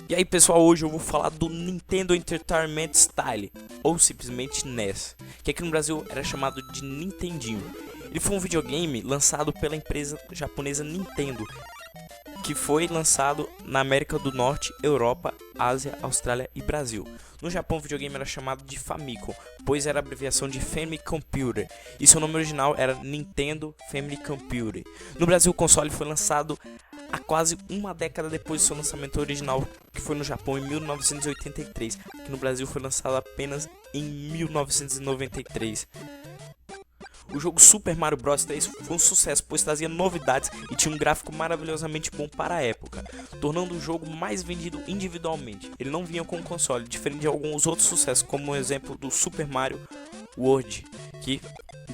E aí pessoal, hoje eu vou falar do Nintendo Entertainment Style, ou simplesmente NES, que aqui no Brasil era chamado de Nintendinho. Ele foi um videogame lançado pela empresa japonesa Nintendo, que foi lançado na América do Norte, Europa, Ásia, Austrália e Brasil. No Japão o videogame era chamado de Famicom, pois era a abreviação de Family Computer, e seu nome original era Nintendo Family Computer. No Brasil o console foi lançado há quase uma década depois do seu lançamento original, que foi no Japão em 1983. Aqui no Brasil foi lançado apenas em 1993. O jogo Super Mario Bros 3 foi um sucesso, pois trazia novidades e tinha um gráfico maravilhosamente bom para a época, tornando o jogo mais vendido individualmente. Ele não vinha com um console, diferente de alguns outros sucessos, como o exemplo do Super Mario World, que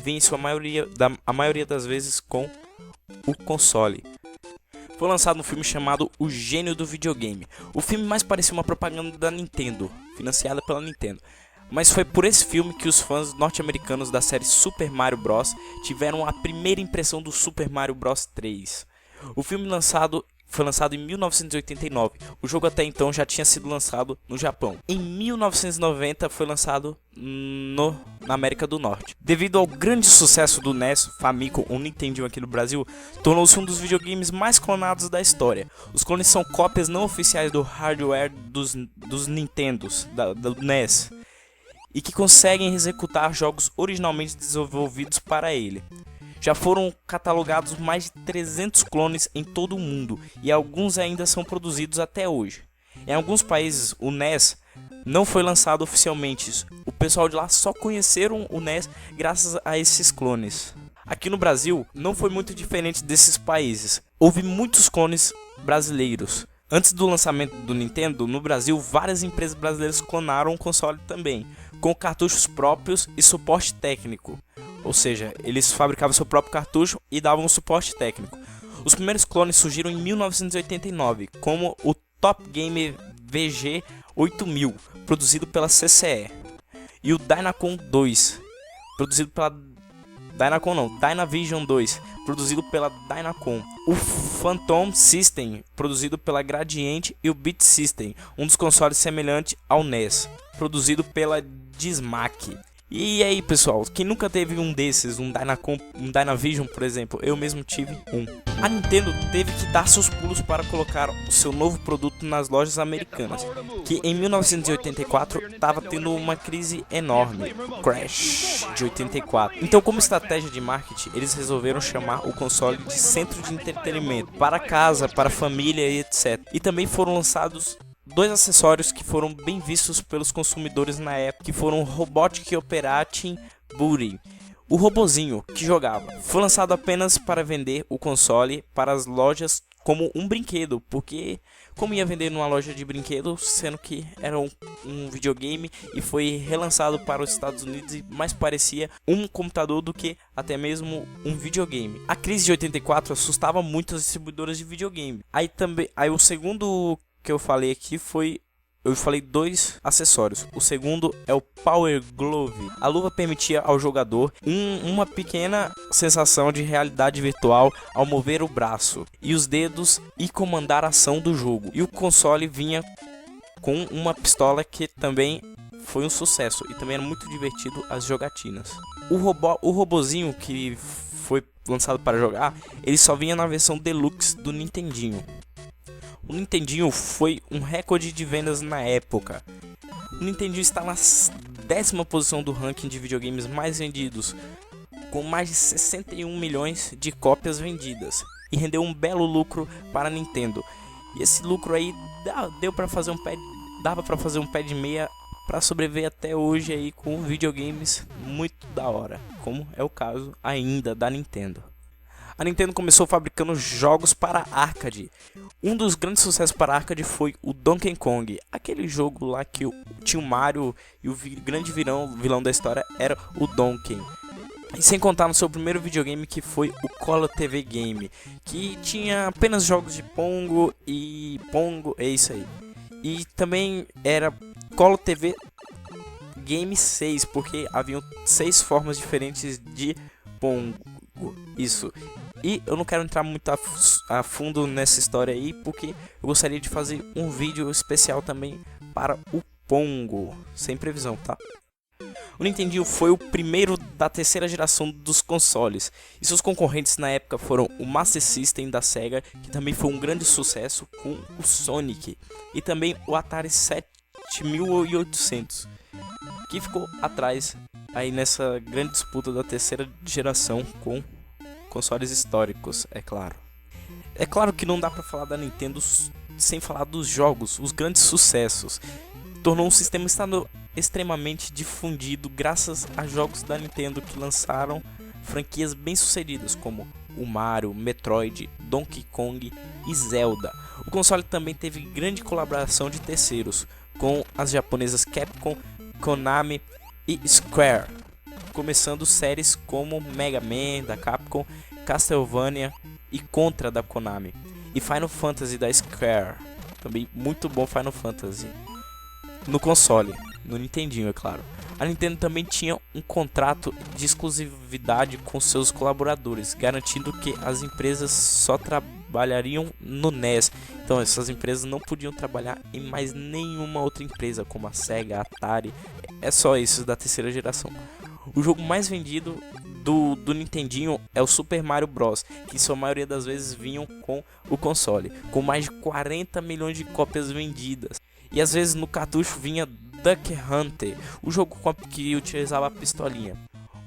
vinha em sua maioria, a maioria das vezes com o console. Foi lançado um filme chamado O Gênio do Videogame. O filme mais parecia uma propaganda da Nintendo, financiada pela Nintendo. Mas foi por esse filme que os fãs norte-americanos da série Super Mario Bros. Tiveram a primeira impressão do Super Mario Bros 3. O filme foi lançado em 1989. O jogo até então já tinha sido lançado no Japão. Em 1990 foi lançado na América do Norte. Devido ao grande sucesso do NES, Famicom ou Nintendinho aqui no Brasil, tornou-se um dos videogames mais clonados da história. Os clones são cópias não oficiais do hardware dos Nintendos, do NES, e que conseguem executar jogos originalmente desenvolvidos para ele. Já foram catalogados mais de 300 clones em todo o mundo, e alguns ainda são produzidos até hoje. Em alguns países, o NES não foi lançado oficialmente. O pessoal de lá só conheceram o NES graças a esses clones. Aqui no Brasil, não foi muito diferente desses países. Houve muitos clones brasileiros. Antes do lançamento do Nintendo, no Brasil, várias empresas brasileiras clonaram o console também, com cartuchos próprios e suporte técnico. Ou seja, eles fabricavam seu próprio cartucho e davam um suporte técnico. Os primeiros clones surgiram em 1989, como o Top Game VG8000, produzido pela CCE, e o Dynacon 2, produzido pela Dynavision 2, produzido pela Dynacon. O Phantom System, produzido pela Gradiente, e o Beat System, um dos consoles semelhante ao NES, produzido pela Dismac. E aí pessoal, quem nunca teve um desses, um Dynavision por exemplo? Eu mesmo tive um. A Nintendo teve que dar seus pulos para colocar o seu novo produto nas lojas americanas, que em 1984 estava tendo uma crise enorme, Crash de 84. Então, como estratégia de marketing, eles resolveram chamar o console de centro de entretenimento para casa, para família e etc. E também foram lançados dois acessórios que foram bem vistos pelos consumidores na época, que foram o Robotic Operating Buddy, o robozinho que jogava. Foi lançado apenas para vender o console para as lojas como um brinquedo, porque como ia vender numa loja de brinquedo, sendo que era um videogame, e foi relançado para os Estados Unidos e mais parecia um computador do que até mesmo um videogame. A crise de 84 assustava muito as distribuidoras de videogame. Aí o segundo que eu falei aqui eu falei dois acessórios. O segundo é o Power Glove. A luva permitia ao jogador uma pequena sensação de realidade virtual ao mover o braço e os dedos e comandar a ação do jogo. E o console vinha com uma pistola que também foi um sucesso e também era muito divertido as jogatinas. O robozinho que foi lançado para jogar, ele só vinha na versão Deluxe do Nintendinho. O Nintendinho foi um recorde de vendas na época. O Nintendinho está na 10ª posição do ranking de videogames mais vendidos, com mais de 61 milhões de cópias vendidas, e rendeu um belo lucro para a Nintendo. E esse lucro aí dava para fazer um pé de meia para sobreviver até hoje aí com videogames muito da hora, como é o caso ainda da Nintendo. A Nintendo começou fabricando jogos para arcade. Um dos grandes sucessos para arcade foi o Donkey Kong, aquele jogo lá que tinha o Mario e o grande vilão da história era o Donkey. E sem contar no seu primeiro videogame, que foi o Color TV Game, que tinha apenas jogos de Pongo, é isso aí. E também era Color TV Game 6, porque haviam 6 formas diferentes de Pongo. Isso. E eu não quero entrar muito a fundo nessa história aí, porque eu gostaria de fazer um vídeo especial também para o Pongo, sem previsão, tá? O Nintendinho foi o primeiro da terceira geração dos consoles, e seus concorrentes na época foram o Master System da Sega, que também foi um grande sucesso com o Sonic, e também o Atari 7800, que ficou atrás aí nessa grande disputa da terceira geração com consoles históricos, é claro. É claro que não dá pra falar da Nintendo sem falar dos jogos, os grandes sucessos. Tornou um sistema estando extremamente difundido graças a jogos da Nintendo que lançaram franquias bem sucedidas como o Mario, Metroid, Donkey Kong e Zelda. O console também teve grande colaboração de terceiros com as japonesas Capcom, Konami e Square, começando séries como Mega Man da Capcom, Castlevania e Contra da Konami, e Final Fantasy da Square, também muito bom Final Fantasy, no console, no Nintendinho, é claro. A Nintendo também tinha um contrato de exclusividade com seus colaboradores, garantindo que as empresas só trabalhariam no NES. Então essas empresas não podiam trabalhar em mais nenhuma outra empresa, como a Sega, a Atari. É só esses da terceira geração. O jogo mais vendido do Nintendinho é o Super Mario Bros, que em sua maioria das vezes vinham com o console, com mais de 40 milhões de cópias vendidas. E às vezes no cartucho vinha Duck Hunter, o jogo que utilizava a pistolinha.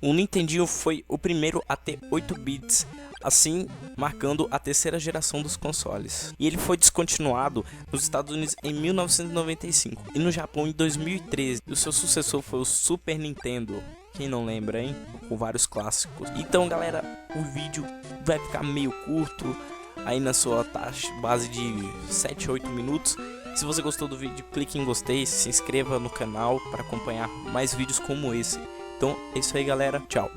O Nintendinho foi o primeiro a ter 8 bits, assim marcando a terceira geração dos consoles. E ele foi descontinuado nos Estados Unidos em 1995 e no Japão em 2013. E o seu sucessor foi o Super Nintendo, quem não lembra, hein? Com vários clássicos. Então galera, o vídeo vai ficar meio curto, aí na sua taxa base de 7 a 8 minutos. Se você gostou do vídeo, clique em gostei, se inscreva no canal para acompanhar mais vídeos como esse. Então é isso aí galera, tchau!